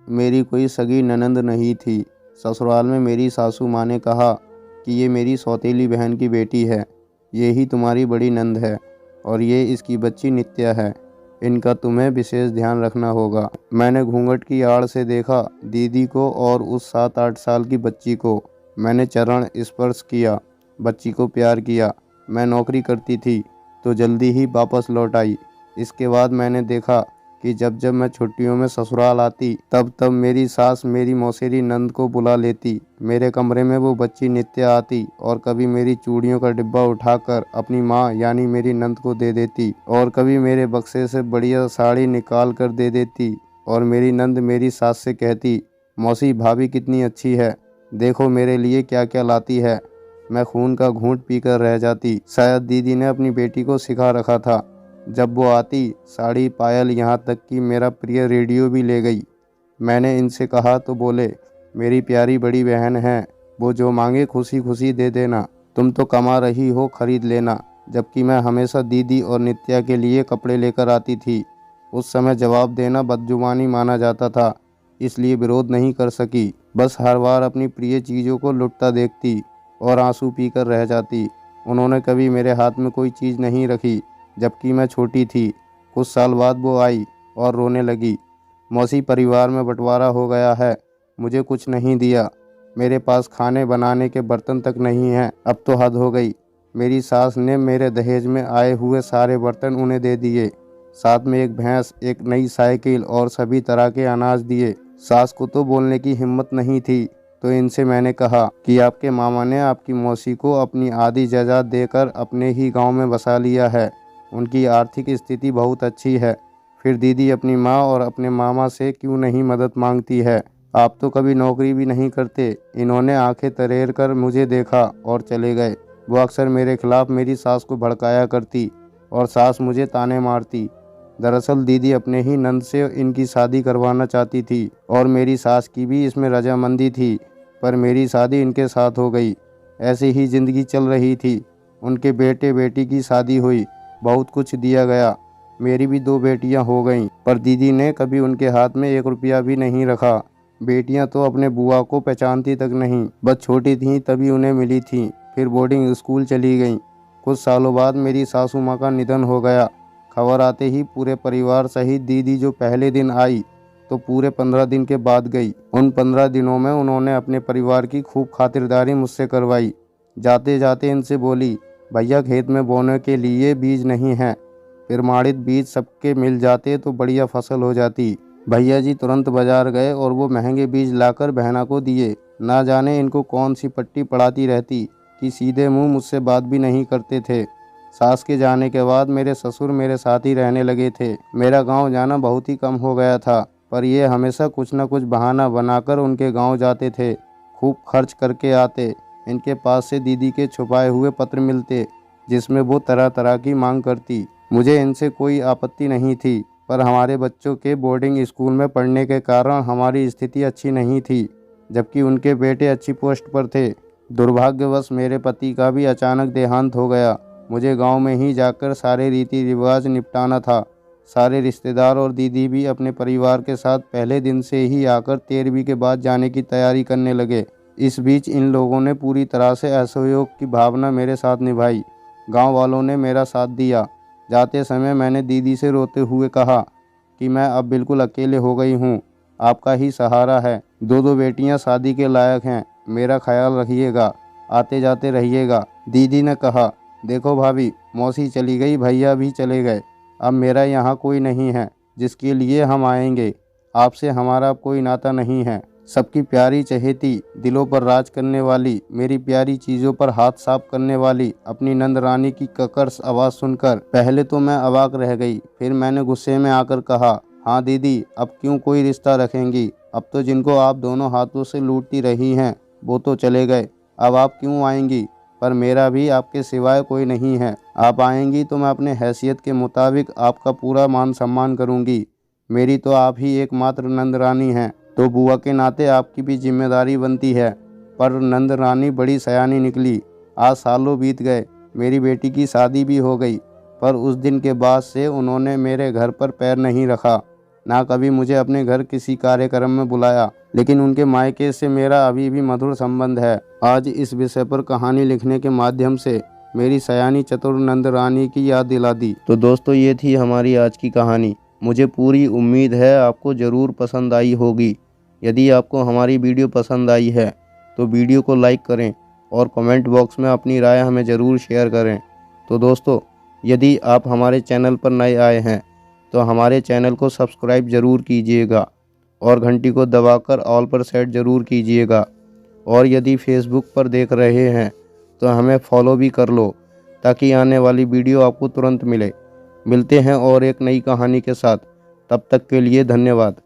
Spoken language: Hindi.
मेरी कोई सगी ननंद नहीं थी। ससुराल में मेरी सासू माँ ने कहा कि ये मेरी सौतेली बहन की बेटी है, ये ही तुम्हारी बड़ी नंद है और ये इसकी बच्ची नित्या है। इनका तुम्हें विशेष ध्यान रखना होगा। मैंने घूंघट की आड़ से देखा दीदी को और उस 7-8 साल की बच्ची को। मैंने चरण स्पर्श किया, बच्ची को प्यार किया। मैं नौकरी करती थी तो जल्दी ही वापस लौट आई। इसके बाद मैंने देखा कि जब जब मैं छुट्टियों में ससुराल आती तब तब मेरी सास मेरी मौसेरी नंद को बुला लेती। मेरे कमरे में वो बच्ची नित्या आती और कभी मेरी चूड़ियों का डिब्बा उठाकर अपनी माँ यानी मेरी नंद को दे देती और कभी मेरे बक्से से बढ़िया साड़ी निकाल कर दे देती और मेरी नंद मेरी सास से कहती, मौसी भाभी कितनी अच्छी है, देखो मेरे लिए क्या क्या लाती है। मैं खून का घूंट पीकर रह जाती। शायद दीदी ने अपनी बेटी को सिखा रखा था। जब वो आती साड़ी पायल यहाँ तक कि मेरा प्रिय रेडियो भी ले गई। मैंने इनसे कहा तो बोले, मेरी प्यारी बड़ी बहन है, वो जो मांगे खुशी खुशी दे देना, तुम तो कमा रही हो खरीद लेना। जबकि मैं हमेशा दीदी और नित्या के लिए कपड़े लेकर आती थी। उस समय जवाब देना बदजुबानी माना जाता था, इसलिए विरोध नहीं कर सकी। बस हर बार अपनी प्रिय चीज़ों को लुटता देखती और आंसू पीकर रह जाती। उन्होंने कभी मेरे हाथ में कोई चीज़ नहीं रखी जबकि मैं छोटी थी। कुछ साल बाद वो आई और रोने लगी, मौसी परिवार में बंटवारा हो गया है, मुझे कुछ नहीं दिया, मेरे पास खाने बनाने के बर्तन तक नहीं हैं, अब तो हद हो गई। मेरी सास ने मेरे दहेज में आए हुए सारे बर्तन उन्हें दे दिए, साथ में एक भैंस, एक नई साइकिल और सभी तरह के अनाज दिए। सास को तो बोलने की हिम्मत नहीं थी, तो इनसे मैंने कहा कि आपके मामा ने आपकी मौसी को अपनी आधी जायदाद देकर अपने ही गांव में बसा लिया है, उनकी आर्थिक स्थिति बहुत अच्छी है। फिर दीदी अपनी माँ और अपने मामा से क्यों नहीं मदद मांगती है, आप तो कभी नौकरी भी नहीं करते। इन्होंने आंखें तरेर कर मुझे देखा और चले गए। वो अक्सर मेरे खिलाफ मेरी सास को भड़काया करती और सास मुझे ताने मारती। दरअसल दीदी अपने ही नंद से इनकी शादी करवाना चाहती थी और मेरी सास की भी इसमें रजामंदी थी, पर मेरी शादी इनके साथ हो गई। ऐसे ही ज़िंदगी चल रही थी। उनके बेटे बेटी की शादी हुई, बहुत कुछ दिया गया। मेरी भी 2 बेटियां हो गईं, पर दीदी ने कभी उनके हाथ में 1 रुपया भी नहीं रखा। बेटियां तो अपने बुआ को पहचानती तक नहीं, बस छोटी थीं तभी उन्हें मिली थीं। फिर बोर्डिंग स्कूल चली गईं। कुछ सालों बाद मेरी सासू माँ का निधन हो गया। खबर आते ही पूरे परिवार सहित दीदी जो पहले दिन आई तो पूरे 15 दिन के बाद गई। उन 15 दिनों में उन्होंने अपने परिवार की खूब खातिरदारी मुझसे करवाई। जाते जाते इनसे बोली, भैया खेत में बोने के लिए बीज नहीं है, प्रमाणित बीज सबके मिल जाते तो बढ़िया फसल हो जाती। भैया जी तुरंत बाजार गए और वो महंगे बीज लाकर बहना को दिए। ना जाने इनको कौन सी पट्टी पड़ाती रहती कि सीधे मुंह मुझसे बात भी नहीं करते थे। सास के जाने के बाद मेरे ससुर मेरे साथ ही रहने लगे थे। मेरा गांव जाना बहुत ही कम हो गया था, पर ये हमेशा कुछ न कुछ बहाना बनाकर उनके गांव जाते थे। खूब खर्च करके आते। इनके पास से दीदी के छुपाए हुए पत्र मिलते जिसमें वो तरह तरह की मांग करती। मुझे इनसे कोई आपत्ति नहीं थी, पर हमारे बच्चों के बोर्डिंग स्कूल में पढ़ने के कारण हमारी स्थिति अच्छी नहीं थी, जबकि उनके बेटे अच्छी पोस्ट पर थे। दुर्भाग्यवश मेरे पति का भी अचानक देहांत हो गया। मुझे गांव में ही जाकर सारे रीति रिवाज निपटाना था। सारे रिश्तेदार और दीदी भी अपने परिवार के साथ पहले दिन से ही आकर 13वीं के बाद जाने की तैयारी करने लगे। इस बीच इन लोगों ने पूरी तरह से असहयोग की भावना मेरे साथ निभाई। गांव वालों ने मेरा साथ दिया। जाते समय मैंने दीदी से रोते हुए कहा कि मैं अब बिल्कुल अकेले हो गई हूँ, आपका ही सहारा है। 2 बेटियाँ शादी के लायक हैं, मेरा ख्याल रखिएगा, आते जाते रहिएगा। दीदी ने कहा, देखो भाभी, मौसी चली गई, भैया भी चले गए, अब मेरा यहाँ कोई नहीं है जिसके लिए हम आएंगे। आपसे हमारा अब कोई नाता नहीं है। सबकी प्यारी चहेती, दिलों पर राज करने वाली, मेरी प्यारी चीज़ों पर हाथ साफ करने वाली अपनी नंद रानी की ककर्स आवाज़ सुनकर पहले तो मैं अवाक रह गई। फिर मैंने गुस्से में आकर कहा, हाँ दीदी, अब क्यों कोई रिश्ता रखेंगी? अब तो जिनको आप दोनों हाथों से लूटती रही हैं वो तो चले गए, अब आप क्यों आएंगी? पर मेरा भी आपके सिवाय कोई नहीं है। आप आएंगी तो मैं अपने हैसियत के मुताबिक आपका पूरा मान सम्मान करूंगी। मेरी तो आप ही एकमात्र नंद रानी हैं, तो बुआ के नाते आपकी भी जिम्मेदारी बनती है। पर नंद रानी बड़ी सयानी निकली। आज सालों बीत गए, मेरी बेटी की शादी भी हो गई, पर उस दिन के बाद से उन्होंने मेरे घर पर पैर नहीं रखा। ना कभी मुझे अपने घर किसी कार्यक्रम में बुलाया, लेकिन उनके मायके से मेरा अभी भी मधुर संबंध है। आज इस विषय पर कहानी लिखने के माध्यम से मेरी सयानी चतुर नंद रानी की याद दिला दी। तो दोस्तों, ये थी हमारी आज की कहानी। मुझे पूरी उम्मीद है आपको ज़रूर पसंद आई होगी। यदि आपको हमारी वीडियो पसंद आई है तो वीडियो को लाइक करें और कमेंट बॉक्स में अपनी राय हमें ज़रूर शेयर करें। तो दोस्तों, यदि आप हमारे चैनल पर नए आए हैं तो हमारे चैनल को सब्सक्राइब ज़रूर कीजिएगा और घंटी को दबाकर ऑल पर सेट ज़रूर कीजिएगा। और यदि फेसबुक पर देख रहे हैं तो हमें फॉलो भी कर लो, ताकि आने वाली वीडियो आपको तुरंत मिले। मिलते हैं और एक नई कहानी के साथ। तब तक के लिए धन्यवाद।